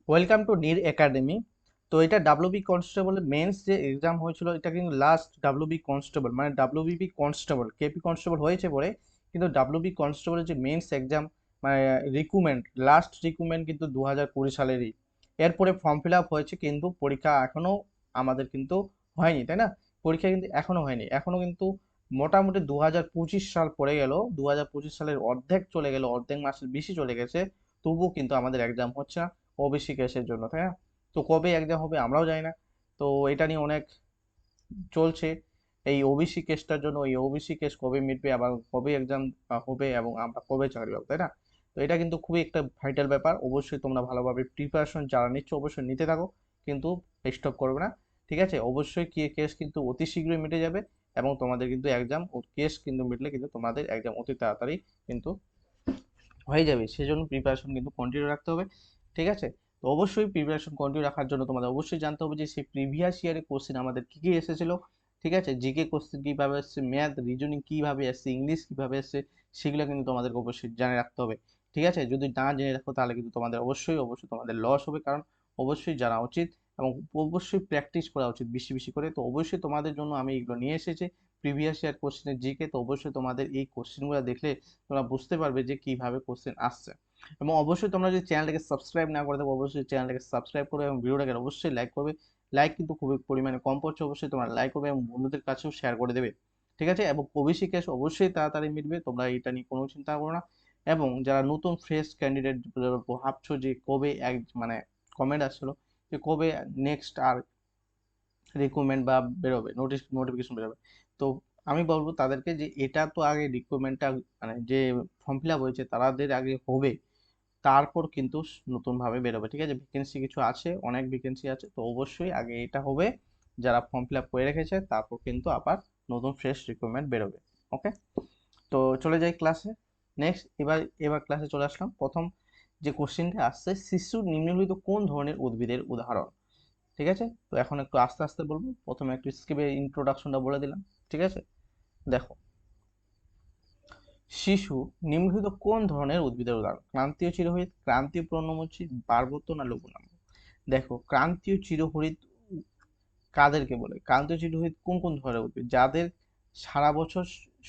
Welcome to Neer academy. তো এটা WB constable men's যে এক্সাম হয়েছিল, এটা কিন্তু লাস্ট ডাব্লিউবি কনস্টেবল মানে ডাব্লিউবিপি কনস্টেবল, কেপি কনস্টেবল হয়েছে পরে, কিন্তু ডাব্লিউবি কনস্টেবলের যে মেন্স এক্সাম মানে রিক্রুটমেন্ট, লাস্ট রিক্রুটমেন্ট কিন্তু 2020 সালেরই। এরপরে ফর্ম ফিল আপ হয়েছে কিন্তু পরীক্ষা এখনো আমাদের কিন্তু হয়নি, তাই না? পরীক্ষা কিন্তু এখনো হয়নি, এখনো কিন্তু মোটামুটি 2025 সাল পড়ে গেল, 2025 সালের অর্ধেক চলে গেল, অর্ধেক মাসের বেশি চলে গেছে, তবুও কিন্তু আমাদের এক্সাম হচ্ছে না ওবিসি কেসের জন্য, তাই না? তো কবে এক্সাম হবে আমরাও জানি না। তো এটা নিয়ে অনেক চলছে এই ওবিসি কেসটার জন্য, এই ওবিসি কেস কবে মিটবে, আবার কবে এক্সাম হবে এবং আমরা কবে চাকরি পাবো, তাই না? তো এটা কিন্তু খুবই একটা ভাইটাল ব্যাপার। অবশ্যই তোমরা ভালোভাবে প্রিপারেশন যারা নিচ্ছ অবশ্যই নিতে থাকো, কিন্তু স্টপ করবে না। ঠিক আছে, অবশ্যই কি কেস কিন্তু অতি শীঘ্রই মিটে যাবে, এবং তোমাদের কিন্তু এক্সাম ও কেস কিন্তু মিটলে কিন্তু তোমাদের এক্সাম অতি তাড়াতাড়ি কিন্তু হয়ে যাবে। সেজন্য প্রিপারেশন কিন্তু কন্টিনিউ রাখতে হবে। ঠিক আছে, তো অবশ্যই প্রিপারেশন কন্টিনিউ রাখার জন্য তোমাদের অবশ্যই জানতে হবে যে সেই প্রিভিয়াস ইয়ারে কোশ্চেন আমাদের কি কি এসেছিল। ঠিক আছে, জিকে কোশ্চেন কিভাবে এসছে, ম্যাথ রিজনিং কিভাবে এসছে, ইংলিশ কিভাবে এসছে, সেগুলো কিন্তু তোমাদেরকে অবশ্যই জেনে রাখতে হবে। ঠিক আছে, যদি না জেনে রাখো তাহলে কিন্তু তোমাদের অবশ্যই অবশ্যই তোমাদের লস হবে, কারণ অবশ্যই জানা উচিত এবং অবশ্যই প্র্যাকটিস করা উচিত বেশি বেশি করে। তো অবশ্যই তোমাদের জন্য আমি এগুলো নিয়ে এসেছি, প্রিভিয়াস ইয়ার কোশ্চেনের জিকে। তো অবশ্যই তোমাদের এই কোশ্চেনগুলো দেখলে তোমরা বুঝতে পারবে যে কিভাবে কোশ্চেন আসছে। এবং অবশ্যই তোমরা যদি চ্যানেলটাকে সাবস্ক্রাইব না করে থাকো, অবশ্যই চ্যানেলটাকে সাবস্ক্রাইব করবে এবং ভিডিওটাকে অবশ্যই লাইক করবে। লাইক কিন্তু খুবই পরিমাণে কম পড়ছে, অবশ্যই তোমরা লাইক করবে এবং বন্ধুদের কাছেও শেয়ার করে দেবে। ঠিক আছে, এবং ওবিসি কেস অবশ্যই তাড়াতাড়ি মিটবে, তোমরা এটা নিয়ে কোনো চিন্তা করো না। এবং যারা নতুন ফ্রেশ ক্যান্ডিডেট ভাবছো যে কবে এক মানে কমেন্ট আসছিল যে কবে নেক্সট আর রিক্রুটমেন্ট বা বেরোবে, নোটিফিকেশন বেরোবে, তো আমি বলবো তাদেরকে যে এটা তো আগে রিক্রুটমেন্টটা মানে যে ফর্ম ফিল আপ হয়েছে তাদের আগে হবে, তারপর কিন্তু নতুনভাবে বেরোবে। ঠিক আছে, ভ্যাকেন্সি কিছু আছে, অনেক ভ্যাকেন্সি আছে, তো অবশ্যই আগে এটা হবে, যারা ফর্ম ফিল আপ করে রেখেছে তারপর কিন্তু আবার নতুন ফ্রেশ রিক্রুটমেন্ট বেরোবে। ওকে, তো চলে যাই ক্লাসে। নেক্সট, এবার এবার ক্লাসে চলে আসলাম। প্রথম যে কোশ্চেনটা আসছে, শিশু নিম্নলিখিত কোন ধরনের উদ্ভিদের উদাহরণ? ঠিক আছে, তো এখন একটু আস্তে আস্তে বলবো, প্রথমে একটু স্কিপে ইন্ট্রোডাকশনটা বলে দিলাম। ঠিক আছে, দেখো, শিশু নিম্নলিখিত কোন ধরনের উদ্ভিদের উদাহরণ? ক্রান্তীয় চিরহরিৎ, ক্রান্তীয় পর্ণমোচী, পার্বত্য না লঘুনাম্য? দেখো, ক্রান্তীয় চিরহরিৎ কাদেরকে বলে? ক্রান্তীয় চিরহরিৎ কোন কোন ধরনের উদ্ভিদ? যাদের সারা বছর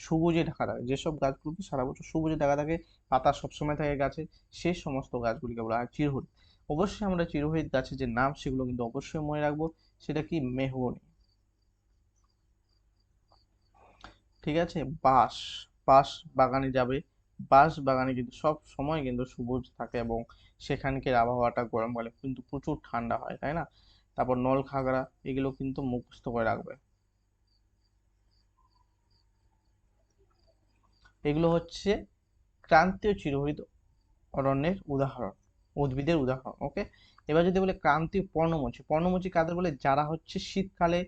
সবুজে ঢাকা থাকে, যেসব গাছগুলোকে সারা বছর সবুজে ঢাকা থাকে, পাতা সবসময় থাকে গাছে, সেই সমস্ত গাছগুলিকে বলা হয় চিরহরিৎ। অবশ্যই আমরা চিরহরিৎ গাছের যে নাম সেগুলো কিন্তু অবশ্যই মনে রাখবো। সেটা কি? মেহগনি। ঠিক আছে, বাঁশ, বাঁশ বাগানে যাবে, বাঁশ বাগানে কিন্তু সব সময় কিন্তু সবুজ থাকে এবং সেখানকার আবহাওয়াটা গরমকালে কিন্তু প্রচুর ঠান্ডা হয়, তাই না? তারপর নল খাগড়া, এগুলো কিন্তু মুখস্থ করে রাখবে। এগুলো হচ্ছে ক্রান্তীয় চিরহরিৎ অরণ্যের উদাহরণ, উদ্ভিদের উদাহরণ। ওকে, এবার যদি বলে ক্রান্তীয় পর্ণমোচী, পর্ণমোচী কাদের বলে? যারা হচ্ছে শীতকালে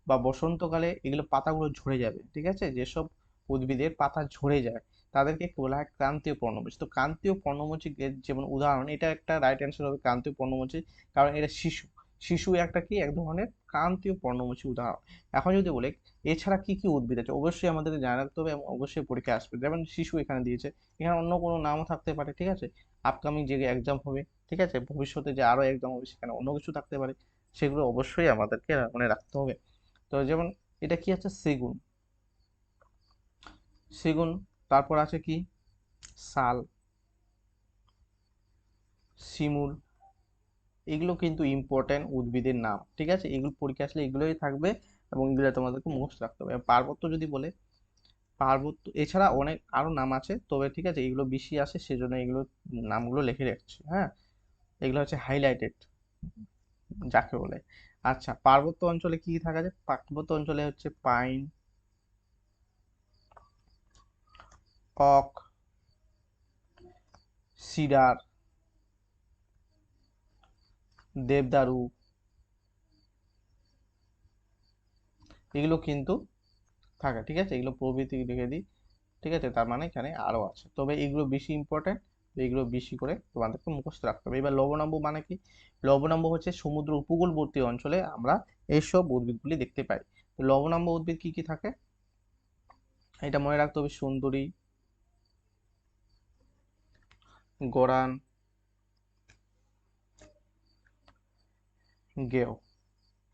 বা বসন্তকালে এগুলো পাতাগুলো ঝরে যাবে। ঠিক আছে, যেসব উদ্ভিদের পাতা ঝরে যায় তাদেরকে কি বলা হয়? ক্রান্তীয় পর্ণমোচী। তো ক্রান্তীয় পর্ণমোচী যেমন উদাহরণ, এটা একটা রাইট অ্যান্সার হবে ক্রান্তীয় পর্ণমোচী, কারণ এটা শিশু, শিশু একটা কি এক ধরনের ক্রান্তীয় পর্ণমোচী উদাহরণ। এখন যদি বলে এছাড়া কি কি উদ্ভিদ আছে, অবশ্যই আমাদের জানা রাখতে হবে এবং অবশ্যই পরীক্ষায় আসবে। যেমন শিশু এখানে দিয়েছে, এখানে অন্য কোনো নামও থাকতে পারে। ঠিক আছে, আপকামিং যে এক্সাম হবে, ঠিক আছে, ভবিষ্যতে যে আরো এক্সাম হবে সেখানে অন্য কিছু থাকতে পারে, সেগুলো অবশ্যই আমাদেরকে মনে রাখতে হবে। তো যেমন এটা কি আছে? সেগুন, সেগুন। তারপর আছে কি? শাল, শিমুল। এগুলো কিন্তু ইম্পর্টেন্ট উদ্ভিদের নাম। ঠিক আছে, এগুলো পরীক্ষা আসলে এগুলোই থাকবে এবং এগুলো তোমাদেরকে মুখস্থ রাখতে হবে। পার্বত্য যদি বলে, পার্বত্য এছাড়া অনেক আরো নাম আছে, তবে ঠিক আছে এগুলো বেশি আসে সেজন্য এগুলো নামগুলো লিখে রাখছি। হ্যাঁ, এগুলো হচ্ছে হাইলাইটেড যাকে বলে। আচ্ছা, পার্বত্য অঞ্চলে কি কি থাকা যায়? পার্বত্য অঞ্চলে হচ্ছে পাইন, ওক, সিডার, দেবদারু, এগুলো কিন্তু থাকে। ঠিক আছে, এগুলো প্রভৃতি লিখে দিই। ঠিক আছে, তার মানে এখানে আরো আছে, তবে এগুলো বেশি ইম্পর্টেন্ট, এগুলো বেশি করে তোমাদেরকে মুখস্থ রাখতে হবে। এবার লবণাম্ব মানে কি? লবণাম্ব হচ্ছে সমুদ্র উপকূলবর্তী অঞ্চলে আমরা এইসব উদ্ভিদগুলি দেখতে পাই। তো লবণাম্ব উদ্ভিদ কি কি থাকে এটা মনে রাখতে হবে। সুন্দরী, গরান, গেও।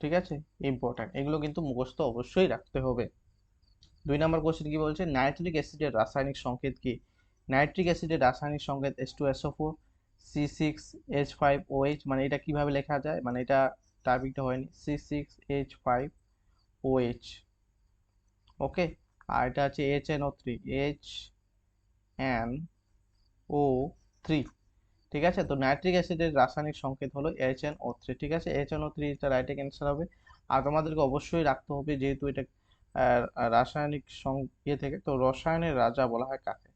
ঠিক আছে, ইম্পর্ট্যান্ট, এগুলো কিন্তু মুখস্থ অবশ্যই রাখতে হবে। 2 নম্বর কোশ্চেন কি বলছে, নাইট্রিক অ্যাসিডের রাসায়নিক সংকেত কি? নাইট্রিক অ্যাসিডের রাসায়নিক সংকেত H2SO4 C6H5OH। মানে এটা কিভাবে লেখা যায়, মানে এটা টাইপিংটা হয়নি, C6H5OH। ওকে, আর এটা আছে HNO3, HNO3। ঠিক আছে, তো নাইট্রিক অ্যাসিডের রাসায়নিক সংকেত হলো HNO3। ঠিক আছে, HNO3 এটা রাইট অ্যান্সার হবে। আর তোমাদেরকে অবশ্যই রাখতে হবে, যেহেতু এটা রাসায়নিক ইয়ে থেকে, তো রসায়নের রাজা বলা হয় কাকে?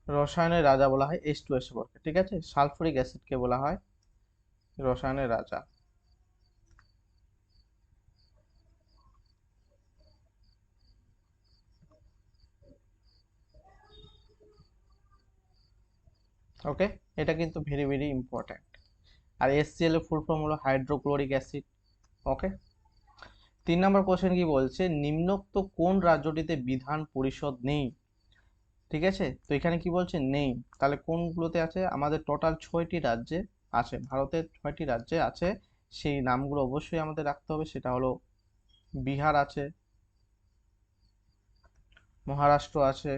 রসায়নের রাজা বলা হয় H2SO4 কে। ঠিক আছে, সালফুরিক অ্যাসিডকে বলা হয় রসায়নের রাজা। ওকে, এটা কিন্তু ভেরি ভেরি ইম্পর্ট্যান্ট। আর HCl এর ফুল ফর্ম হলো হাইড্রোক্লোরিক অ্যাসিড। ওকে, 3 নম্বর কোশ্চেন কি বলছে, নিম্নোক্ত কোন রাজ্যটিতে বিধান পরিষদ নেই? ঠিক আছে, তো এখানে কি বলছে নেই, তাহলে কোনগুলোতে আছে? আমাদের টোটাল 6টি রাজ্যে আছে, ভারতের 6টি রাজ্যে আছে। সেই নামগুলো অবশ্যই আমাদের রাখতে হবে। সেটা হলো বিহার আছে, মহারাষ্ট্র আছে,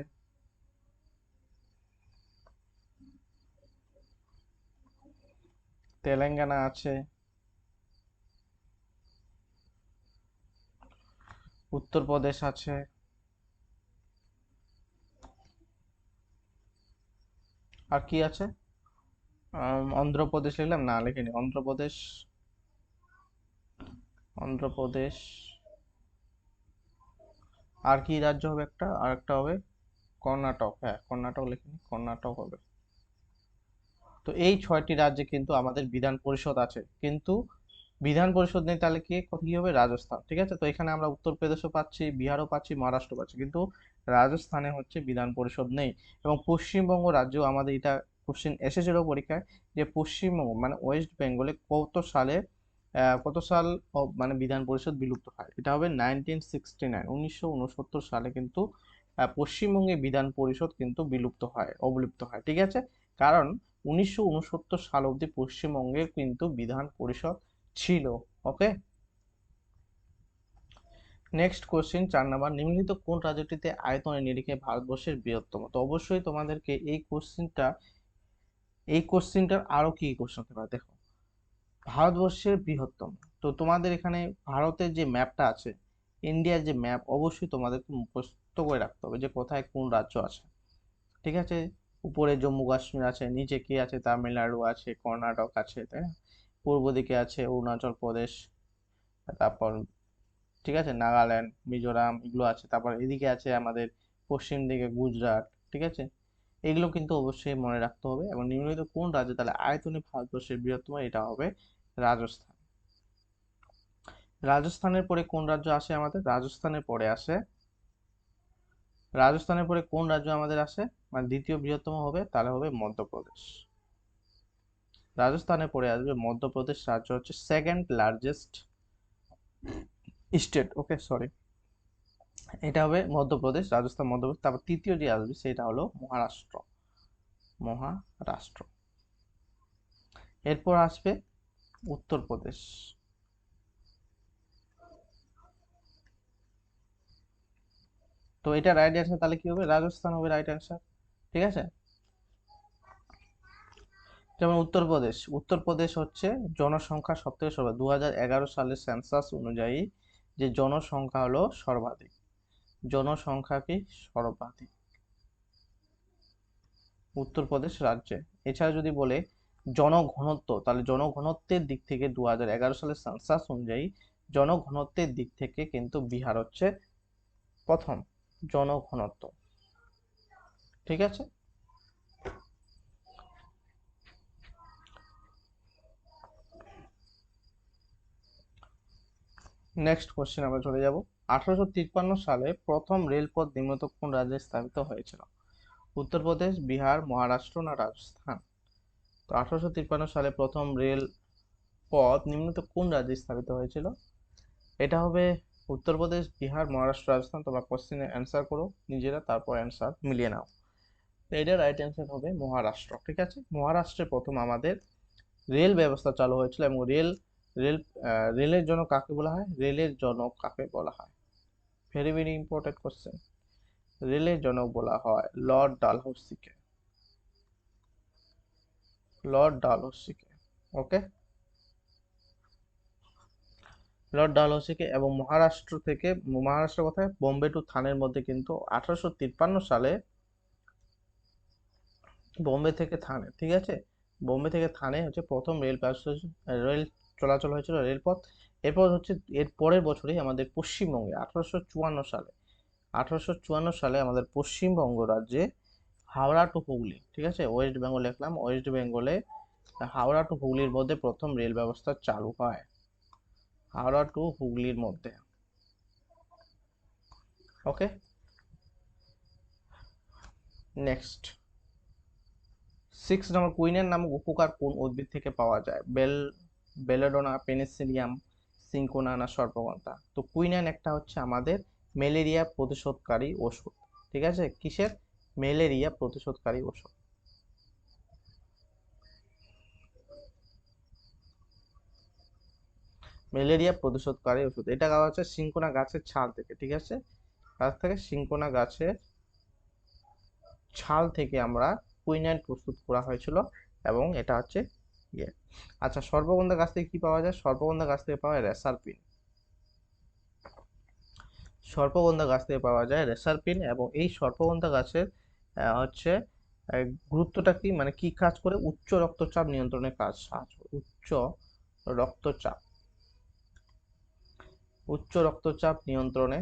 তেলেঙ্গানা আছে, উত্তরপ্রদেশ আছে, আর কি আছে? অন্ধ্রপ্রদেশ লিখলাম না, লিখিনি অন্ধ্রপ্রদেশ। অন্ধ্রপ্রদেশ, আর কি রাজ্য হবে? আর একটা হবে কর্ণাটক। হ্যাঁ, কর্ণাটক লিখিনি, কর্ণাটক হবে। তো এই 6টি রাজ্যে কিন্তু আমাদের বিধান পরিষদ আছে, কিন্তু বিধান পরিষদ নেই, তাহলে কি হবে? রাজস্থান। ঠিক আছে, তো এখানে আমরা উত্তরপ্রদেশও পাচ্ছি, বিহারও পাচ্ছি, মহারাষ্ট্র পাচ্ছি, কিন্তু রাজস্থানে হচ্ছে বিধান পরিষদ নেই। এবং পশ্চিমবঙ্গ রাজ্য, আমাদের এটা কোশ্চেন এসেছিল পরীক্ষায়, যে পশ্চিমবঙ্গ মানে ওয়েস্ট বেঙ্গলে কত সাল মানে বিধান পরিষদ বিলুপ্ত হয়? এটা হবে 1969, 1969 সালে কিন্তু পশ্চিমবঙ্গে বিধান পরিষদ কিন্তু অবলুপ্ত হয়। ঠিক আছে, কারণ 1969 সাল অবধি পশ্চিমবঙ্গে কিন্তু বিধান পরিষদ ছিল। ওকে, নেক্সট কোশ্চেন 4 নম্বর, নিম্নলিখিত কোন রাজ্যটিতে আয়তনের নিরিখে ভারতবর্ষের বৃহত্তম? তো অবশ্যই তোমাদেরকে এই কোশ্চেনটার আরো কি কোশ্চেন হতে পারে, দেখো, ভারতবর্ষের বৃহত্তম, তো তোমাদের এখানে ভারতের যে ম্যাপটা আছে, ইন্ডিয়ার যে ম্যাপ, অবশ্যই তোমাদেরকে মুখস্থ করে রাখতে হবে যে কোথায় কোন রাজ্য আছে। ঠিক আছে, উপরে জম্মু কাশ্মীর আছে, নিচে কি আছে? তামিলনাড়ু আছে, কর্ণাটক আছে, তাই না? পূর্ব দিকে আছে অরুণাচল প্রদেশ, তারপর ঠিক আছে নাগাল্যান্ড, মিজোরাম, এগুলো আছে। তারপর এদিকে আছে আমাদের পশ্চিম দিকে গুজরাট। ঠিক আছে, এগুলো কিন্তু অবশ্যই মনে রাখতে হবে। এবং নিম্নলিখিত কোন রাজ্য তাহলে আয়তনে ভারতবর্ষের বৃহত্তম? এটা হবে রাজস্থান। রাজস্থানের পরে কোন রাজ্য আসে আমাদের? রাজস্থানের পরে কোন রাজ্য আমাদের আসে, মানে দ্বিতীয় বৃহত্তম হবে? তাহলে হবে মধ্যপ্রদেশ। রাজস্থানের পরে আসবে মধ্যপ্রদেশ রাজ্য, হচ্ছে সেকেন্ড লার্জেস্ট স্টেট। ওকে, সরি, এটা হবে মধ্যপ্রদেশ, রাজস্থান, মধ্যপ্রদেশ। তারপর তৃতীয় যে আসবে সেটা হলো মহারাষ্ট্র। মহারাষ্ট্র, এরপর আসবে উত্তরপ্রদেশ। তো এটা রাইট অ্যান্সার, তাহলে কি হবে? রাজস্থান হবে রাইট অ্যান্সার। ঠিক আছে, যেমন উত্তরপ্রদেশ হচ্ছে জনসংখ্যা সব থেকে সর্বাধিক, 2011 সালের সেন্সাস অনুযায়ী যে জনসংখ্যা হলো সর্বাধিক, জনসংখ্যা কি সর্বাধিক উত্তরপ্রদেশ রাজ্যে। এছাড়া যদি বলে জনঘনত্ব, তাহলে জনঘনত্বের দিক থেকে 2011 সালের সেন্সাস অনুযায়ী জনঘনত্বের দিক থেকে কিন্তু বিহার হচ্ছে প্রথম জনঘনত্ব। ঠিক আছে, নেক্সট কোশ্চেন আমরা চলে যাব। 1853 সালে প্রথম রেলপথ নিম্নত কোন রাজ্যে স্থাপিত হয়েছিল? উত্তরপ্রদেশ, বিহার, মহারাষ্ট্র, না রাজস্থান? তো 1853 সালে প্রথম রেল পথ নিম্নত কোন রাজ্যে স্থাপিত হয়েছিল? এটা হবে উত্তরপ্রদেশ, বিহার, মহারাষ্ট্র, রাজস্থান। তোমরা কোশ্চেনে অ্যান্সার করো নিজেরা, তারপর অ্যান্সার মিলিয়ে নাও। তো এটা রাইট অ্যান্সার হবে মহারাষ্ট্র। ঠিক আছে, মহারাষ্ট্রে প্রথম আমাদের রেল ব্যবস্থা চালু হয়েছিল, এবং রেল রেলের জনক কাকে বলা হয়? রেলের জনক কাকে বলা হয়? Very very important question. রেলের জনক বলা হয় লর্ড ডালহৌসিকে। লর্ড ডালহৌসিকে। ওকে, লর্ড ডালহৌসিকে। এবং মহারাষ্ট্র কোথায়? বোম্বে টু থানের মধ্যে কিন্তু 1853 সালে বোম্বে থেকে থানে, ঠিক আছে, বোম্বে থেকে থানে হচ্ছে প্রথম রেল চলাচল হয়েছিল, রেলপথ। এরপর হচ্ছে এর পরের বছরই আমাদের পশ্চিমবঙ্গে 1854 সালে আমাদের পশ্চিমবঙ্গ রাজ্যে হাওড়া টু হুগলি, ঠিক আছে, ওয়েস্ট বেঙ্গল লিখলাম, ওয়েস্ট বেঙ্গলে হাওড়া টু হুগলির মধ্যে প্রথম রেল ব্যবস্থা চালু হয়, হাওড়া টু হুগলির মধ্যে। ওকে, নেক্সট 6 নম্বর, কুইনের নামক উপকার কোন উদ্ভিদ থেকে পাওয়া যায়? বেলেডোনা, পেনিসিলিয়াম, সিনকোনা না সর্পগন্ধা? তো কুইনাইন একটা হচ্ছে আমাদের ম্যালেরিয়া প্রতিশোধকারী ওষুধ, ঠিক আছে, কিসের? ম্যালেরিয়া প্রতিশোধকারী ওষুধ। ম্যালেরিয়া প্রতিশোধকারী ওষুধ। এটা পাওয়া হচ্ছে সিনকোনা গাছের ছাল থেকে, ঠিক আছে, সিনকোনা গাছের ছাল থেকে আমরা কুইনাইন প্রস্তুত করা হয়েছিল, এবং এটা হচ্ছে ইয়ে। আচ্ছা, সর্পগন্ধা গাছ থেকে কি পাওয়া যায়? সর্পগন্ধা গাছ থেকে পাওয়া যায় রেসারপিন। সর্পগন্ধা গাছ থেকে পাওয়া যায় রেসারপিন। এবং এই সর্পগন্ধা গাছের হচ্ছে গুরুত্বটা কি, মানে কি কাজ করে? উচ্চ রক্তচাপ নিয়ন্ত্রণে কাজ সাহায্য করে। রক্তচাপ উচ্চ রক্তচাপ নিয়ন্ত্রণে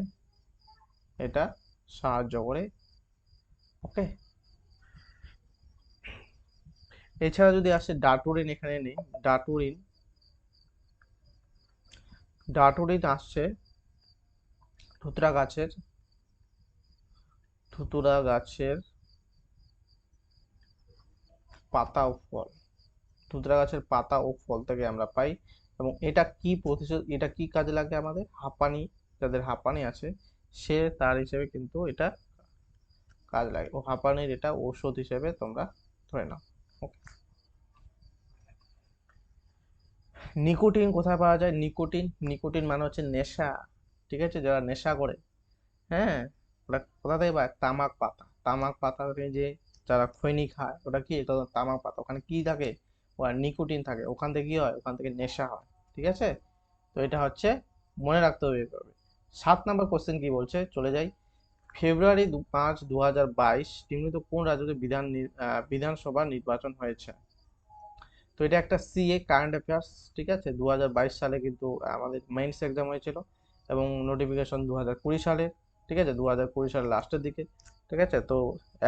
এটা সাহায্য করে। ওকে, এছাড়া যদি আসে ডাটুরিন, এখানে নেই ডাটুরিন। ডাটুরিন আসছে ধুতরা গাছের পাতা ও ফল। ধুতরা গাছের পাতা ও ফল থেকে আমরা পাই। এবং এটা কি কাজে লাগে? আমাদের হাঁপানি, যাদের হাঁপানি আছে সে তার হিসেবে কিন্তু এটা কাজ লাগে, ও হাঁপানির এটা ঔষধ হিসেবে তোমরা ধরে নাও। নিকোটিন কোথায় পাওয়া যায়? নিকোটিন মানে হচ্ছে নেশা, ঠিক আছে, যারা নেশা করে, হ্যাঁ, ওটা কোথা থেকে পায়? তামাক পাতা থেকে যে যারা খৈনি খায়, ওটা কি? এটা তামাক পাতা, ওখানে কি থাকে? ওখানে নিকোটিন থাকে, ওখান থেকে কি হয়? ওখান থেকে নেশা হয়, ঠিক আছে। তো এটা হচ্ছে মনে রাখতে হবে এভাবে। 7 নম্বর কোশ্চেন কি বলছে, চলে যাই। ফেব্রুয়ারি 5, 2022 নিম্নলিখিত কোন রাজ্যে বিধানসভা নির্বাচন হয়েছে? তো এটা একটা সিএ কারেন্ট অ্যাফেয়ার্স, ঠিক আছে, 2022 সালে কিন্তু আমাদের মেইনস এক্সাম হয়েছিল, এবং নোটিফিকেশন 2020 সালে, ঠিক আছে, 2020 সালের লাস্টের দিকে, ঠিক আছে। তো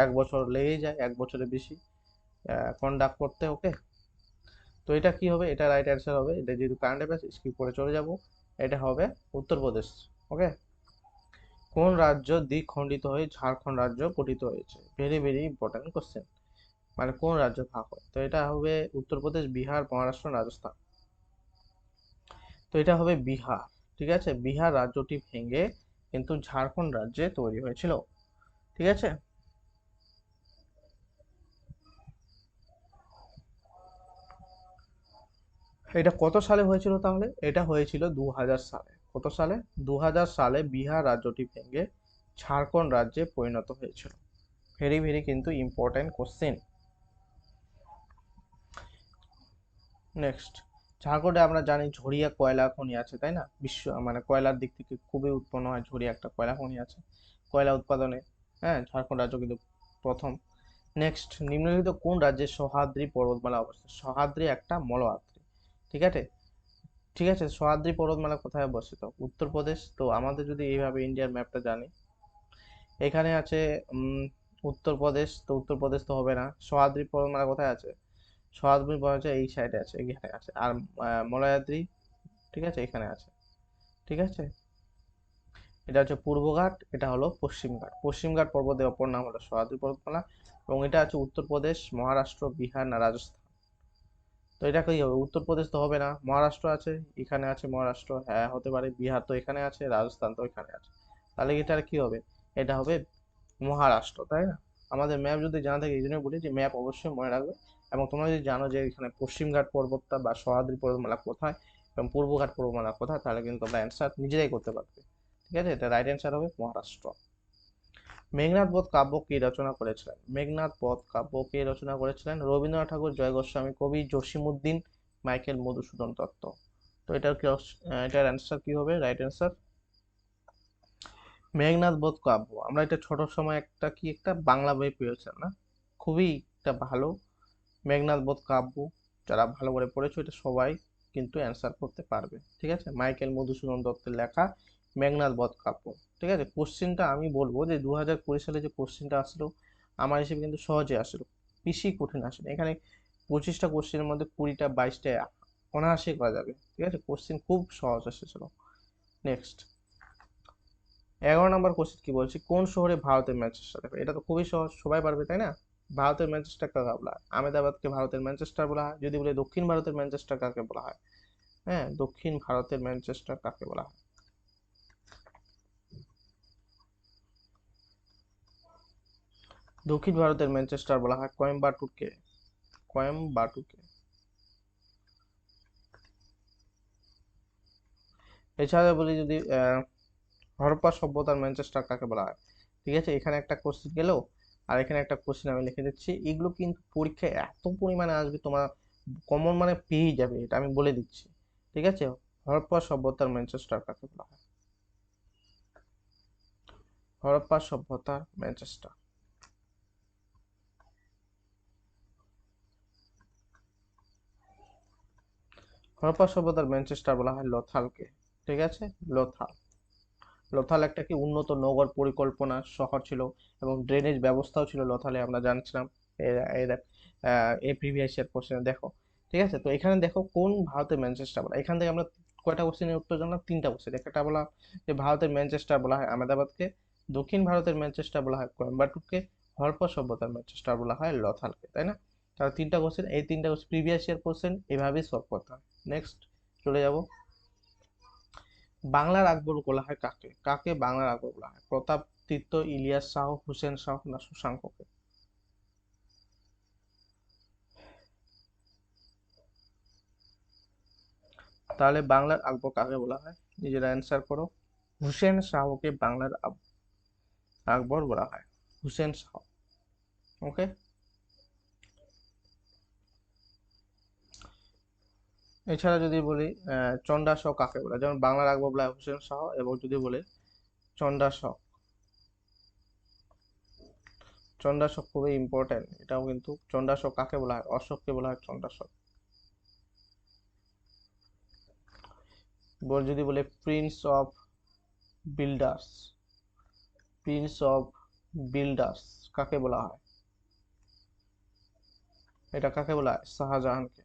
1 বছর লেগেই যায়, 1 বছরের বেশি কন্ডাক্ট করতে। ওকে, তো এটা কি হবে? এটা রাইট অ্যান্সার হবে। এটা যেহেতু কারেন্ট অ্যাফেয়ার্স, স্কিপ করে চলে যাব। এটা হবে উত্তরপ্রদেশ। ওকে, কোন রাজ্য দ্বিখণ্ডিত হয়ে ঝাড়খণ্ড রাজ্য গঠিত হয়েছে? Very very important question. মানে কোন রাজ্য ভাগ হয়? তো এটা হবে উত্তরপ্রদেশ, বিহার, মহারাষ্ট্র, রাজস্থান। তো এটা হবে বিহার, ঠিক আছে, বিহার রাজ্যটি ভেঙে কিন্তু ঝাড়খণ্ড রাজ্যে তৈরি হয়েছিল, ঠিক আছে। এটা কত সালে হয়েছিল তাহলে? এটা হয়েছিল 2000 সালে। কত সালে? 2000 সালে বিহার রাজ্যটি ভেঙে ঝাড়খণ্ড রাজ্যে পরিণত হয়েছিল। ভেরি ভেরি কিন্তু ইম্পর্টেন্ট কোশ্চেন। নেক্সট, ঝাড়খণ্ডে আমরা জানি ঝরিয়া কয়লা খনি আছে, তাই না? মানে কয়লার দিক থেকে খুবই উৎপন্ন হয়, ঝরিয়া একটা কয়লা খনি আছে, কয়লা উৎপাদনে, হ্যাঁ, ঝাড়খণ্ড রাজ্য কিন্তু প্রথম। নেক্সট, নিম্নলিখিত কোন রাজ্যে সহ্যাদ্রি পর্বতমালা অবস্থিত? সহ্যাদ্রি একটা মলয়াদ্রি, ঠিক আছে, ঠিক আছে। সহ্যাদ্রি পর্বতমালা কোথায় অবস্থিত? উত্তরপ্রদেশ। তো আমাদের যদি এইভাবে ইন্ডিয়ার ম্যাপটা জানি, এখানে আছে উত্তরপ্রদেশ, তো উত্তরপ্রদেশ তো হবে না। সহ্যাদ্রি পর্বতমালা কোথায় আছে? সহ্যাদ্রি পর্বতমালা এই সাইডে আছে, এখানে আছে। আর মলয়াদ্রি, ঠিক আছে, এখানে আছে, ঠিক আছে। এটা হচ্ছে পূর্বঘাট, এটা হলো পশ্চিমঘাট। পশ্চিমঘাট পর্বতের অপর নাম হলো সহ্যাদ্রি পর্বতমালা। এবং এটা আছে উত্তরপ্রদেশ, মহারাষ্ট্র, বিহার না রাজস্থান? তো এটা কি হবে? উত্তরপ্রদেশ তো হবে না, মহারাষ্ট্র আছে, এখানে আছে মহারাষ্ট্র, হ্যাঁ হতে পারে। বিহার তো এখানে আছে, রাজস্থান তো এখানে আছে, তাহলে এটা কি হবে? এটা হবে মহারাষ্ট্র, তাই না? আমাদের ম্যাপ যদি জানা থাকে, এই জন্য বলি যে ম্যাপ অবশ্যই মনে রাখবে। এবং তোমরা যদি জানো যে এখানে পশ্চিমঘাট পর্বতটা বা সহ্যাদ্রি পর্বতমালা কোথায় এবং পূর্বঘাট পর্বতমালা কোথায়, তাহলে কিন্তু তোমরা অ্যান্সার নিজেরাই করতে পারবে। ঠিক আছে, এটা রাইট অ্যান্সার হবে মহারাষ্ট্র। মেঘনাদ বধ কাব্য কে রচনা করেছিলেন? মেঘনাদ বধ কাব্য কে রচনা করেছিলেন? রবীন্দ্রনাথ ঠাকুর, জয় গোস্বামী, কবি জসিমউদ্দিন, মাইকেল মধুসূদন দত্ত। তো এটার অ্যান্সার কি হবে? রাইট অ্যান্সার মেঘনাদ বধ কাব্য। আমরা এটা ছোট সময় একটা বাংলা বই পেয়েছিলাম না, খুবই একটা ভালো। মেঘনাদ বধ কাব্য যারা ভালো করে পড়েছো এটা সবাই কিন্তু অ্যান্সার করতে পারবে। ঠিক আছে, মাইকেল মধুসূদন দত্তের লেখা মেঘনাদ বধ কাব্য। ঠিক আছে, কোশ্চেনটা আমি বলবো যে 2020 সালে যে কোশ্চেনটা আসলো আমার হিসেবে কিন্তু সহজে আসলো, বেশি কঠিন আসেনি। এখানে 25টা কোশ্চেনের মধ্যে 20টা 22টা অনায়াসে করা যাবে। ঠিক আছে, কোশ্চেন খুব সহজ এসেছিল। নেক্সট 11 নম্বর কোশ্চেন কি বলছি, কোন শহরে ভারতের ম্যানচেস্টার? এটা তো খুবই সহজ, সবাই পারবে তাই না? ভারতের ম্যানচেস্টার কাকে বলা হয়? আহমেদাবাদকে ভারতের ম্যানচেস্টার বলা হয়। যদি বলে দক্ষিণ ভারতের ম্যানচেস্টার কাকে বলা হয়? হ্যাঁ, দক্ষিণ ভারতের ম্যানচেস্টার কাকে বলা হয়? দক্ষিণ ভারতের ম্যানচেস্টার বলা হয় কোয়েম্বাটুরকে। কোয়েম্বাটুরকে। এছাড়া বলি যদি হরপ্পা সভ্যতার ম্যানচেস্টার কাকে বলা হয়? ঠিক আছে, এখানে একটা কোশ্চেন গেল, আর এখানে একটা কোশ্চেন আমি লিখে দিচ্ছি। এগুলো কিন্তু পরীক্ষায় এত পরিমাণে আসবে, তোমার কমন মানে পেয়েই যাবে, এটা আমি বলে দিচ্ছি। ঠিক আছে, হরপ্পা সভ্যতার ম্যানচেস্টার কাকে বলা হয়? হরপ্পা সভ্যতার ম্যানচেস্টার। হরপ্পা সভ্যতার ম্যানচেস্টার বলা হয় লোথালকে। ঠিক আছে, লোথাল। লোথাল একটা কি উন্নত নগর পরিকল্পনা শহর ছিল, এবং ড্রেনেজ ব্যবস্থাও ছিল লোথালে, আমরা জানছিলাম। এর এই প্রিভিয়াস ইয়ার কোশ্চেনে দেখো। ঠিক আছে, তো এখানে দেখো কোন ভারতের ম্যানচেস্টার বলা, এখান থেকে আমরা কয়টা কোশ্চেনের উত্তর জানলাম? 3টা কোশ্চেন। একটা বলা যে ভারতের ম্যানচেস্টার বলা হয় আহমেদাবাদকে, দক্ষিণ ভারতের ম্যানচেস্টার বলা হয় কোয়েম্বাটুরকে, হরপ্পা সভ্যতার ম্যানচেস্টার বলা হয় লোথালকে, তাই না? তাহলে 3টা কোশ্চেন, এই 3টা কোশ্চেন প্রিভিয়াস ইয়ার কোশ্চেন, এভাবেই সলভ করতে হয়। নেক্সট চলে যাব, বাংলার আকবর বলা হয় কাকে? কাকে বাংলার আকবর বলা হয়? প্রতাপ তীর্থ, ইলিয়াস শাহ, হুসেন শাহ, না শশাঙ্ককে? তাহলে বাংলার আকবর কাকে বলা হয়? নিজেরা অ্যান্সার করো। হুসেন শাহকে বাংলার আকবর বলা হয়, হুসেন শাহ। ওকে, এছাড়া যদি বলি চন্ডা শক কাকে বলা হয়? যেমন বাংলার আকবর বলা হয় হুসেন শাহ, এবং যদি বলে চন্ডা শক, চন্ডা শক খুবই ইম্পর্টেন্ট এটাও কিন্তু। চন্ডা শক কাকে বলা হয়? অশোককে বলা হয় চন্ডা শক। যদি বলে Prince of builders, Prince of builders কাকে বলা হয়? এটা কাকে বলা হয়? শাহজাহানকে।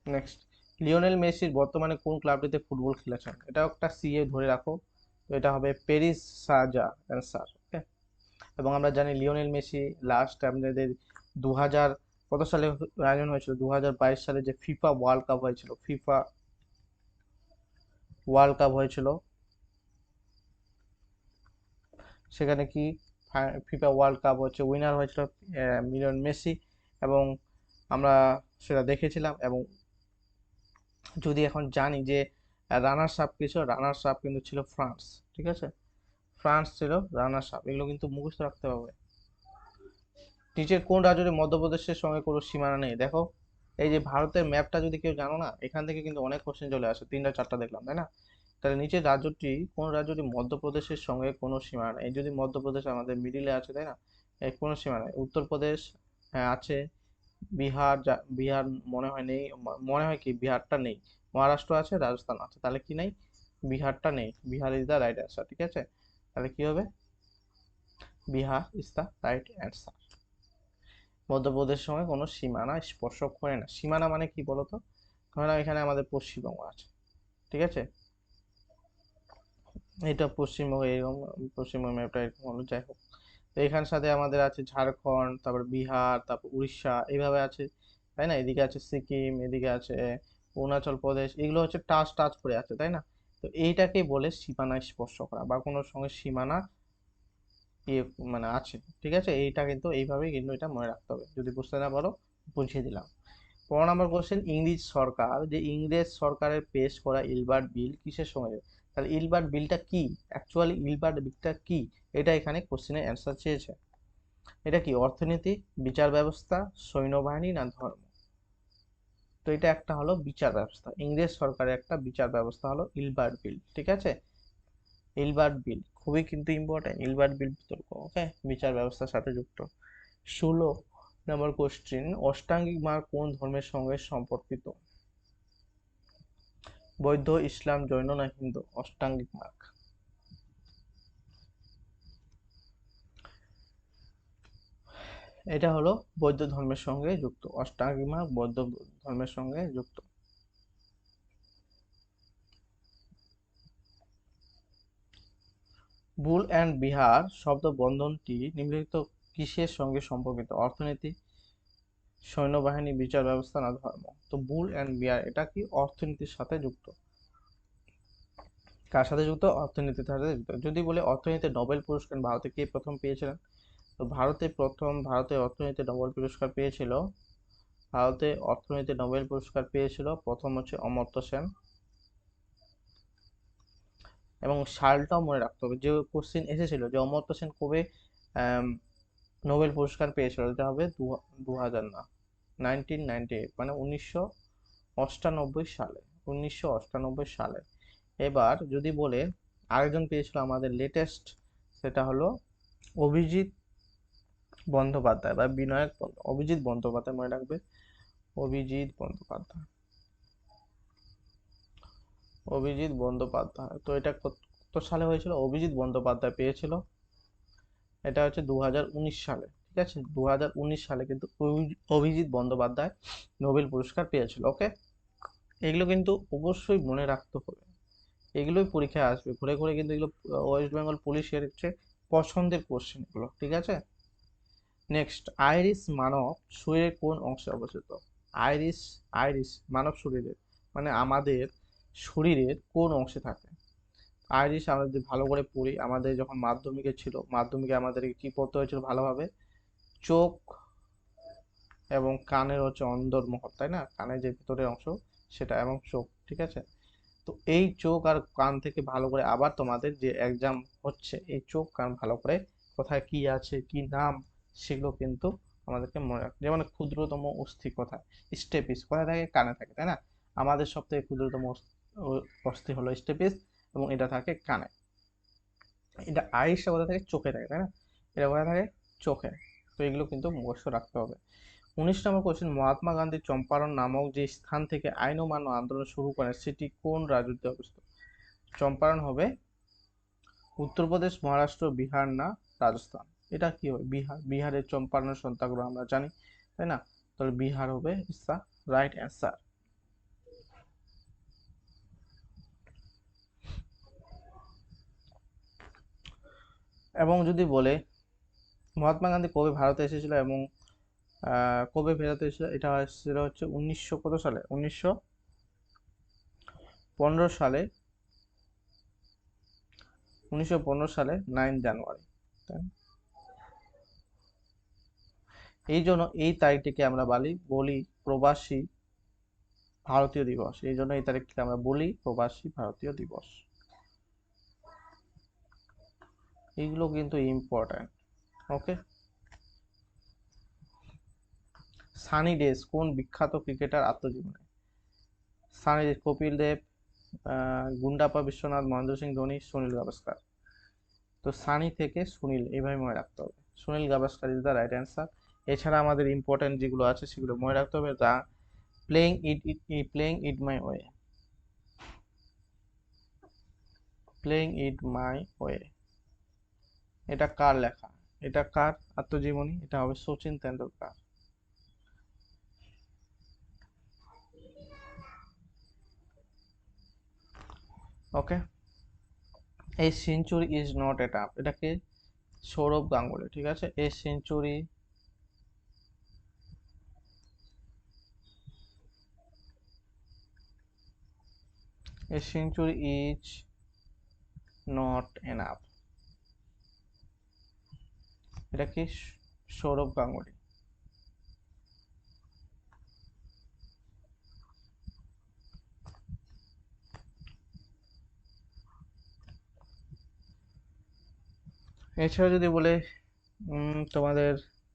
নেক্সট, লিওনেল মেসির বর্তমানে কোন ক্লাবটিতে ফুটবল খেলেছেন? এটাও একটা সিএ ধরে রাখো। তো এটা হবে প্যারিস সাজা অ্যান্সার। ওকে, এবং আমরা জানি লিওনেল মেসি লাস্ট আমাদের 2000 কত সালে আয়োজন হয়েছিল? 2022 সালে যে ফিফা ওয়ার্ল্ড কাপ হয়েছিল, ফিফা ওয়ার্ল্ড কাপ হয়েছিল, সেখানে কি ফিফা ওয়ার্ল্ড কাপ হচ্ছে উইনার হয়েছিল লিওনেল মেসি, এবং আমরা সেটা দেখেছিলাম। এবং যদি এখন জানি যে রানার্স আপ কিছু, রানার্স আপ কিন্তু ছিল ফ্রান্স। ঠিক আছে, ফ্রান্স ছিল রানার্স আপ, এগুলো কিন্তু মুখস্থ রাখতে হবে। নিচের কোন রাজ্যটি মধ্যপ্রদেশের সঙ্গে কোনো সীমানা নেই? দেখো, এই যে ভারতের ম্যাপটা যদি কেউ জানো না, এখান থেকে কিন্তু অনেক কোশ্চেন চলে আসে, 3টা 4টা দেখলাম তাই না? তাহলে নিচের রাজ্যটি, কোন রাজ্যটি মধ্যপ্রদেশের সঙ্গে কোনো সীমানা নেই? এই যদি মধ্যপ্রদেশ আমাদের মিডিলে আছে তাই না, এর কোনো সীমানা নেই। উত্তরপ্রদেশ হ্যাঁ আছে, বিহার বিহার মনে হয় নেই, মনে হয় কি বিহারটা নেই। মহারাষ্ট্র আছে, রাজস্থান আছে, তাহলে কি নেই? বিহারটা নেই। Bihar is the right answer. ঠিক আছে, তাহলে কি হবে? Bihar is the right answer. মধ্যপ্রদেশের সঙ্গে কোনো সীমানা স্পর্শ করে না। সীমানা মানে কি বলতো? ধরো এখানে আমাদের পশ্চিমবঙ্গ আছে, ঠিক আছে, এটা পশ্চিমবঙ্গ, এরকম পশ্চিমবঙ্গ ম্যাপটা এরকম হলো, যাই হোক। তো এখানের সাথে আমাদের আছে ঝাড়খণ্ড, তারপর বিহার, তারপর উড়িষ্যা, এইভাবে আছে তাই না? এদিকে আছে সিকিম, এদিকে আছে অরুণাচল প্রদেশ, এগুলো হচ্ছে টাচ টাচ করে আছে তাই না? তো এইটাকে বলে সীমানা স্পর্শ করা বা কোনো সঙ্গে সীমানা ইয়ে মানে আছে, ঠিক আছে। এইটা কিন্তু এইভাবেই কিন্তু এটা মনে রাখতে হবে, যদি বুঝতে না পারো বুঝিয়ে দিলাম। 15 নম্বর কোশ্চেন, ইংরেজ সরকারের পেশ করা ইলবার্ট বিল কিসের সঙ্গে? তাহলে ইলবার্ট বিলটা কি, অ্যাকচুয়ালি ইলবার্ট বিলটা কি, এটা এখানে কোশ্চেনের অ্যান্সার চেয়েছে। এটা কি, অর্থনীতি, বিচার ব্যবস্থা, সৈন্যবাহিনী না ধর্ম? তো এটা একটা হলো বিচার ব্যবস্থা, ইংরেজ সরকারের একটা বিচার ব্যবস্থা হলো ইলবার্ট বিল, ঠিক আছে। ইলবার্ট বিল খুবই কিন্তু ইম্পর্টেন্ট, ইলবার্ট বিল বিতর্ক, ওকে, বিচার ব্যবস্থার সাথে যুক্ত। 16 নম্বর কোশ্চেন, অষ্টাঙ্গিক মার্গ কোন ধর্মের সঙ্গে সম্পর্কিত? বৌদ্ধ, ইসলাম, জৈন না হিন্দু? অষ্টাঙ্গিক মার্গ এটা হলো বৌদ্ধ ধর্মের সঙ্গে যুক্ত, অষ্টাঙ্গিক মার্গ বৌদ্ধ ধর্মের সঙ্গে যুক্ত। বুল অ্যান্ড বিহার শব্দ বন্ধনটি নিম্নলিখিত কিসের সঙ্গে সম্পর্কিত? অর্থনীতি, সৈন্যবাহিনী, বিচার ব্যবস্থা না ধর্ম? তো বুল অ্যান্ড বিহার এটা কি, অর্থনীতির সাথে যুক্ত। কার সাথে যুক্ত? অর্থনীতির সাথে যুক্ত। যদি বলে অর্থনীতিতে নোবেল পুরস্কার ভারতে কে প্রথম পেয়েছিলেন? তো ভারতে অর্থনীতিতে নোবেল পুরস্কার পেয়েছিল, ভারতে অর্থনীতিতে নোবেল পুরস্কার পেয়েছিল প্রথম হচ্ছে অমর্ত্য সেন। এবং সালটাও মনে রাখতে হবে, যে কোশ্চেন এসেছিল যে অমর্ত্য সেন কবে নোবেল পুরস্কার পেয়েছিল, এটা হবে 2000 না, 1998, মানে 1998 সালে, 1998 সালে। এবার যদি বলে আরেকজন পেয়েছিল আমাদের লেটেস্ট, সেটা হলো অভিজিৎ বন্দ্যোপাধ্যায় বা অভিজিৎ বন্দ্যোপাধ্যায়, মনে রাখবে, অভিজিৎ বন্দ্যোপাধ্যায়, অভিজিৎ বন্দ্যোপাধ্যায়। তো এটা কত সালে হয়েছিল? অভিজিৎ বন্দ্যোপাধ্যায় পেয়েছিল, এটা হচ্ছে 2019 সালে, ঠিক আছে। 2019 সালে কিন্তু অভিজিৎ বন্দ্যোপাধ্যায় নোবেল পুরস্কার পেয়েছিল, ওকে। এগুলো কিন্তু অবশ্যই মনে রাখতে হবে, এগুলোই পরীক্ষায় আসবে ঘুরে ঘুরে, কিন্তু এগুলো ওয়েস্ট বেঙ্গল পুলিশের হচ্ছে পছন্দের কোশ্চেন এগুলো, ঠিক আছে। নেক্সট, আইরিস মানব শরীরের কোন অংশে অবস্থিত? আইরিস, মানব শরীরের মানে আমাদের শরীরের কোন অংশে থাকে? আইরিস আমরা যদি ভালো করে পড়ি, আমাদের যখন মাধ্যমিকে ছিল, মাধ্যমিকে আমাদেরকে কি পড়তে হয়েছিল ভালোভাবে? চোখ এবং কানের হচ্ছে অন্দরমহল, তাই না, কানের যে ভিতরের অংশ সেটা, এবং চোখ, ঠিক আছে। তো এই চোখ আর কান থেকে ভালো করে আবার তোমাদের যে এক্সাম হচ্ছে, এই চোখ কান ভালো করে কোথায় কি আছে, কি নাম, সেগুলো কিন্তু আমাদেরকে মনে রাখতে, যেমন ক্ষুদ্রতম অস্থি কোথায়? স্টেপিস কোথায় থাকে? কানে থাকে, তাই না। আমাদের সব থেকে ক্ষুদ্রতম অস্থি হলো স্টেপিস, এবং এটা থাকে কানে। এটা আইসটা কোথায় থাকে? চোখে থাকে, তাই না। এটা কোথায় থাকে? চোখে। তো এগুলো কিন্তু মুখস্থ রাখতে হবে। 19 নম্বর কোশ্চেন, মহাত্মা গান্ধী চম্পারণ নামক যে স্থান থেকে আইন অমান্য আন্দোলন শুরু করেন সেটি কোন রাজ্যতে অবস্থিত? চম্পারণ হবে উত্তরপ্রদেশ, মহারাষ্ট্র, বিহার না রাজস্থান? এটা কি হবে? বিহার, বিহারের চম্পারণ সত্যাগ্রহ আমরা জানি, তাই না। তাহলে বিহার হবে ইস দা রাইট অ্যান্সার। এবং যদি বলে মহাত্মা গান্ধী কবে ভারতে এসেছিল এবং কবে ফেরত এসেছিল, এটা হচ্ছে 1900 কত সালে? 1915 সালে, 1915 সালে 9 জানুয়ারি, তাই না? এই জন্য এই তারিখটিকে আমরা বলি প্রবাসী ভারতীয় দিবস, এই জন্য এই তারিখটিকে আমরা বলি প্রবাসী ভারতীয় দিবস। এইগুলো কিন্তু ইম্পর্টেন্ট, ওকে। সানি ডেজ কোন বিখ্যাত ক্রিকেটার আত্মজীবনী? সানি ডেজ, কপিল দেব, গুন্ডাপ্পা বিশ্বনাথ, মহেন্দ্র সিং ধোনি, সুনীল গাভাস্কার? তো সানি থেকে সুনীল, এইভাবে মনে রাখতে হবে, Sunil Gavaskar is the right answer. এছাড়া আমাদের ইম্পর্টেন্ট যেগুলো আছে সেগুলো মনে রাখতে হবে, তা playing it my way, playing it my way, এটা কার লেখা? এটা কার আত্মজীবনী? এটা হবে সচিন তেন্ডুলকার, ওকে। এই সেঞ্চুরি ইজ নট এ টাপ, এটাকে সৌরভ গাঙ্গুলি, ঠিক আছে। এই century a century is not enough. এটা কি? সৌরভ গাঙ্গুলি। এছাড়া যদি বলে তোমাদের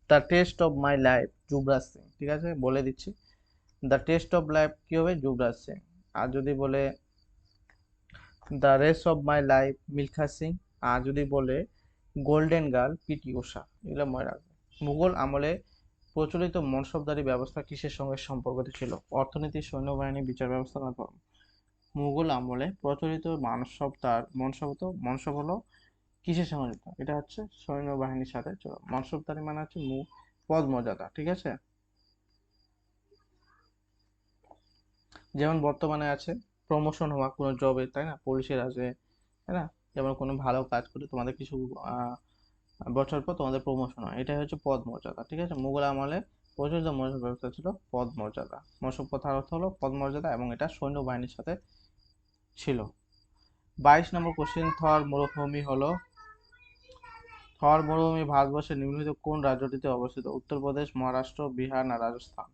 the test of my life Yuvraj Singh, ঠিক আছে বলে দিচ্ছি, দ্য টেস্ট অফ লাইফ কি হবে? যুবরাজ সিং। আর যদি বলে the race of my life Milkha Singh. আর যদি বলে গোল্ডেন গার্ল পিটি ঊষা। এগুলো মনে রাখবে। মুঘল আমলে প্রচলিত মনসবদারি ব্যবস্থা কিসের সঙ্গে সম্পর্কিত ছিল? অর্থনীতি, সৈন্যবাহিনী, বিচার ব্যবস্থা না ধর্ম। মুঘল আমলে প্রচলিত মনসব হলো কিসের সঙ্গে যুক্ত? এটা হচ্ছে সৈন্যবাহিনীর সাথে। মনসবদারি মানে হচ্ছে পদ মর্যাদা, ঠিক আছে। যেমন বর্তমানে আছে প্রমোশন হওয়া কোনো জবে, তাই না? পুলিশের আছে, তাই না? যেমন কোনো ভালো কাজ করে তোমাদের কিছু বছর পর তোমাদের প্রমোশন হয়, এটাই হচ্ছে পদ মর্যাদা, ঠিক আছে। মুঘল আমলে প্রচলিত মনসব ব্যবস্থা ছিল পদ মর্যাদা। মনসব কথার অর্থ হলো পদ মর্যাদা, এবং এটা সৈন্যবাহিনীর সাথে ছিল। 22 নম্বর কোশ্চেন, থর মরুভূমি ভারতবর্ষের নিম্নলিখিত কোন রাজ্যটিতে অবস্থিত? উত্তরপ্রদেশ, মহারাষ্ট্র, বিহার না রাজস্থান?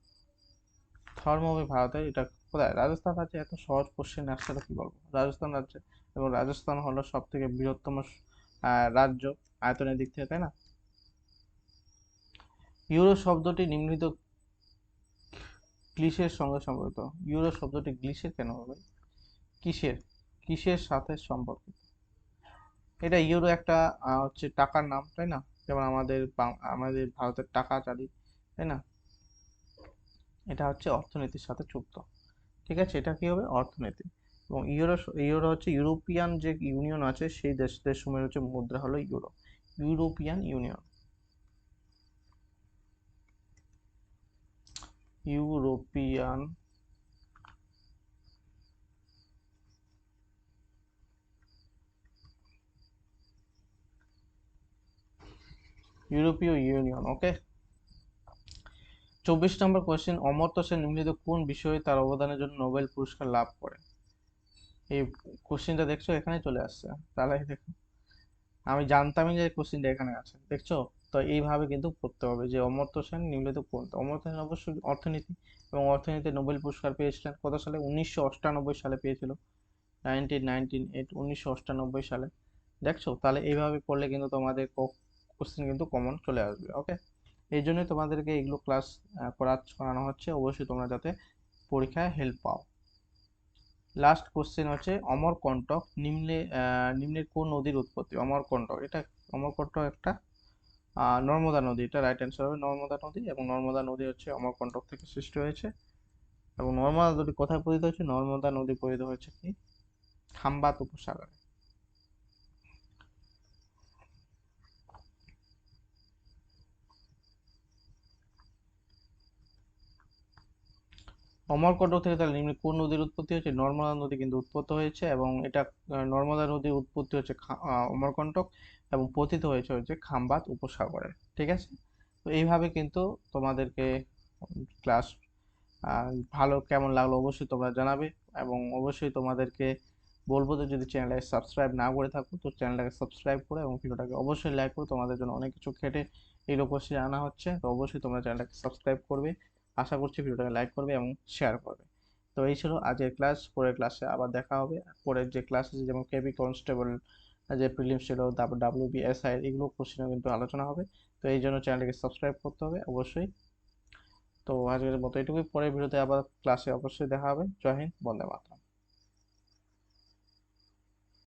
থর মরুভূমি ভারতের, এটা কোথায়? রাজস্থান রাজ্যে। এত সহজ কোশ্চেন আসছে কি বলবো, রাজস্থান রাজ্যে। এবং রাজস্থান হলো সব থেকে বৃহত্তম রাজ্য আয়তনের দিক থেকে, তাই না? ইউরো শব্দটি নিম্নলিখিত গ্লিসের সঙ্গে সম্পর্কিত। ইউরো শব্দটি গ্লিসের কেন হবে? কিসের কিসের সাথে সম্পর্কিত? এটা ইউরো একটা হচ্ছে টাকার নাম, তাই না? যেমন আমাদের ভারতের টাকা চালি, তাই না? এটা হচ্ছে অর্থনীতির সাথে যুক্ত, ঠিক আছে। এটা কি হবে? অর্থনীতি। এবং ইউরো ইউরো হচ্ছে ইউরোপিয়ান যে ইউনিয়ন আছে, সেই দেশদের সময় হচ্ছে মুদ্রা হলো ইউরো, ইউরোপিয়ান ইউনিয়ন। ইউরোপিয়ান ইউরোপীয় ইউনিয়ন, ওকে। 24 নম্বর কোয়েশ্চেন, অমর্ত্য সেন নিম্নলিখিত কোন বিষয়ে তার অবদানের জন্য নোবেল পুরস্কার লাভ করে? এই কোশ্চেনটা দেখছো এখানে চলে আসছে, তাহলে দেখো আমি জানতামই যে কোশ্চেনটা এখানে আছে, দেখছো? তো এইভাবে কিন্তু পড়তে হবে যে অমর্ত্য সেন নিম্নলিখিত কোন, অমর্ত্য সেন অবশ্যই অর্থনীতি, এবং অর্থনীতিতে নোবেল পুরস্কার পেয়েছিলেন কত সালে? 1998 সালে পেয়েছিল। 1998 সালে। দেখছো? তাহলে এইভাবে পড়লে কিন্তু তোমাদের কোশ্চেন কিন্তু কমন চলে আসবে, ওকে। এই জন্যই তোমাদেরকে এগুলো ক্লাস করানো হচ্ছে, অবশ্যই তোমরা যাতে পরীক্ষায় হেল্প পাও। লাস্ট কোশ্চেন হচ্ছে অমরকণ্টক নিম্নের কোন নদীর উৎপত্তি? অমরকণ্টক, এটা অমরকণ্টক একটা নর্মদা নদী, এটা রাইট অ্যান্সার হবে নর্মদা নদী। এবং নর্মদা নদী হচ্ছে অমরকণ্টক থেকে সৃষ্টি হয়েছে। এবং নর্মদা নদী কোথায় পতিত হয়েছে? নর্মদা নদী পতিত হয়েছে কি? খাম্বাত উপসাগরে। অমরকণ্টক থেকে তাহলে নিম্নে কোন নদীর উৎপত্তি হয়েছে? নর্মদা নদী কিন্তু উৎপত্ত হয়েছে, এবং এটা নর্মদা নদীর উৎপত্তি হচ্ছে অমরকণ্টক, এবং পতিত হচ্ছে খাম্বাত উপসাগরে, ঠিক আছে। তো এইভাবে কিন্তু তোমাদেরকে ক্লাস ভালো কেমন লাগলো অবশ্যই তোমরা জানাবে। এবং অবশ্যই তোমাদেরকে বলবো যে যদি চ্যানেলটাকে সাবস্ক্রাইব না করে থাকো তো চ্যানেলটাকে সাবস্ক্রাইব করে এবং ভিডিওটাকে অবশ্যই লাইক করো। তোমাদের জন্য অনেক কিছু খেটে এই কোশ্চেন আনা হচ্ছে, তো অবশ্যই তোমরা চ্যানেলটাকে সাবস্ক্রাইব করবে। আশা করছি ভিডিওটাকে লাইক করবে এবং শেয়ার করবে। তো এই ছিল আজকের ক্লাস। পরের ক্লাসে আবার দেখা হবে। পরের যে ক্লাস আছে যেমন কেপি কনস্টেবল যে প্রিলিমস ছিল, তারপর WBSI এগুলো কোশ্চেনও কিন্তু আলোচনা হবে। তো এই জন্য চ্যানেলটাকে সাবস্ক্রাইব করতে হবে অবশ্যই। তো আজকের মতো এটুকুই, পরের ভিডিওতে আবার ক্লাসে অবশ্যই দেখা হবে। জয় হিন্দ, বন্দে মাতরম।